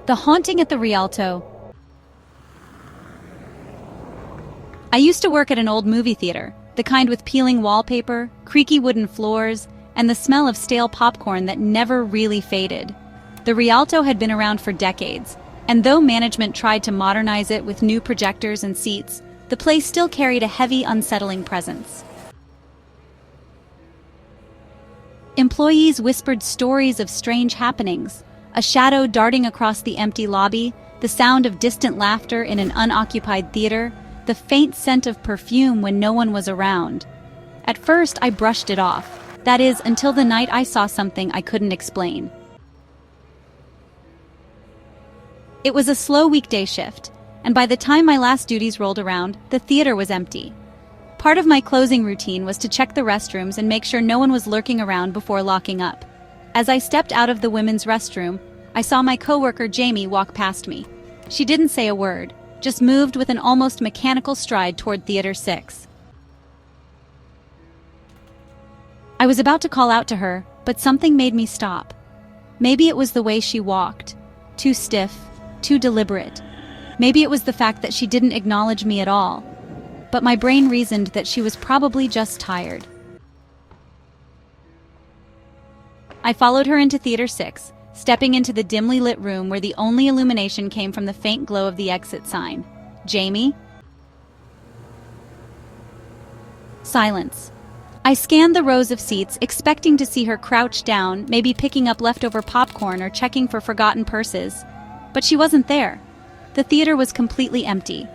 The Haunting at the Rialto. I used to work at an old movie theater, the kind with peeling wallpaper, creaky wooden floors, and the smell of stale popcorn that never really faded. The Rialto had been around for decades, and though management tried to modernize it with new projectors and seats, the place still carried a heavy, unsettling presence. Employees whispered stories of strange happenings, a shadow darting across the empty lobby, the sound of distant laughter in an unoccupied theater, the faint scent of perfume when no one was around. At first, I brushed it off. That is, until the night I saw something I couldn't explain. It was a slow weekday shift, and by the time my last duties rolled around, the theater was empty. Part of my closing routine was to check the restrooms and make sure no one was lurking around before locking up. As I stepped out of the women's restroom, I saw my coworker Jamie walk past me. She didn't say a word, just moved with an almost mechanical stride toward Theater 6. I was about to call out to her, but something made me stop. Maybe it was the way she walked, too stiff, too deliberate. Maybe it was the fact that she didn't acknowledge me at all. But my brain reasoned that she was probably just tired. I followed her into Theater 6, stepping into the dimly lit room where the only illumination came from the faint glow of the exit sign. Jamie? Silence. I scanned the rows of seats, expecting to see her crouch down, maybe picking up leftover popcorn or checking for forgotten purses. But she wasn't there. The theater was completely empty.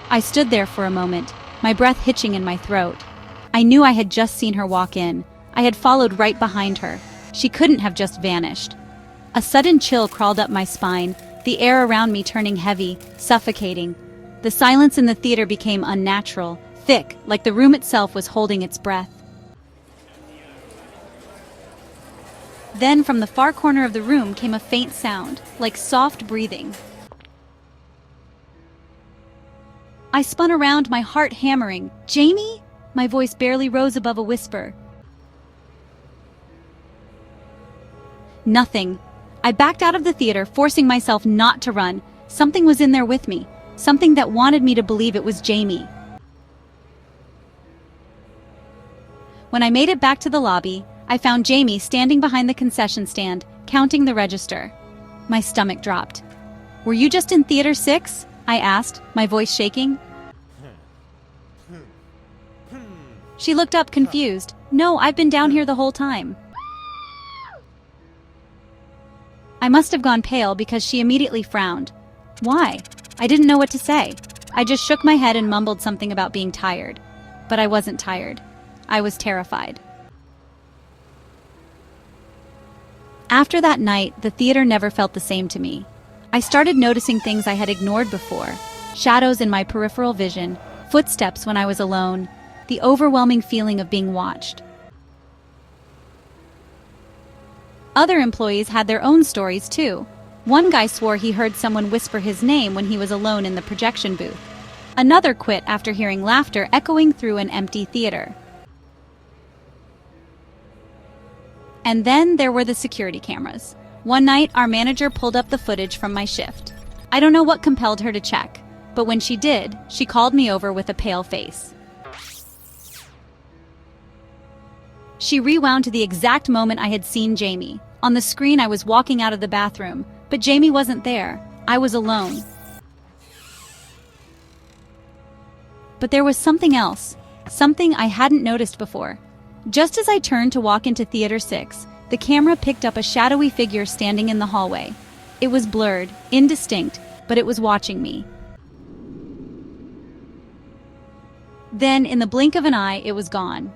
I stood there for a moment, my breath hitching in my throat. I knew I had just seen her walk in. I had followed right behind her. She couldn't have just vanished. A sudden chill crawled up my spine, the air around me turning heavy, suffocating. The silence in the theater became unnatural, thick, like the room itself was holding its breath. Then from the far corner of the room came a faint sound, like soft breathing. I spun around, my heart hammering. "Jamie?" My voice barely rose above a whisper. Nothing. I backed out of the theater, forcing myself not to run. Something was in there with me, something that wanted me to believe it was Jamie. When I made it back to the lobby, I found Jamie standing behind the concession stand, counting the register. My stomach dropped. "Were you just in Theater 6? I asked, my voice shaking. She looked up confused. "No, I've been down here the whole time." I must have gone pale because she immediately frowned. Why? I didn't know what to say. I just shook my head and mumbled something about being tired. But I wasn't tired. I was terrified. After that night, the theater never felt the same to me. I started noticing things I had ignored before. Shadows in my peripheral vision, footsteps when I was alone, the overwhelming feeling of being watched. Other employees had their own stories too. One guy swore he heard someone whisper his name when he was alone in the projection booth. Another quit after hearing laughter echoing through an empty theater. And then there were the security cameras. One night, our manager pulled up the footage from my shift. I don't know what compelled her to check, but when she did, she called me over with a pale face. She rewound to the exact moment I had seen Jamie. On the screen, I was walking out of the bathroom, but Jamie wasn't there. I was alone. But there was something else, something I hadn't noticed before. Just as I turned to walk into Theater 6, the camera picked up a shadowy figure standing in the hallway. It was blurred, indistinct, but it was watching me. Then, in the blink of an eye, it was gone.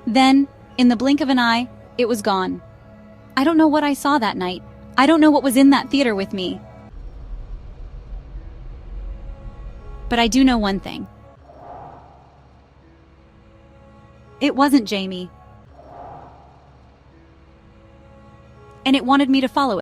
Then, in the blink of an eye, it was gone. I don't know what I saw that night. I don't know what was in that theater with me. But I do know one thing. It wasn't Jamie. And it wanted me to follow it.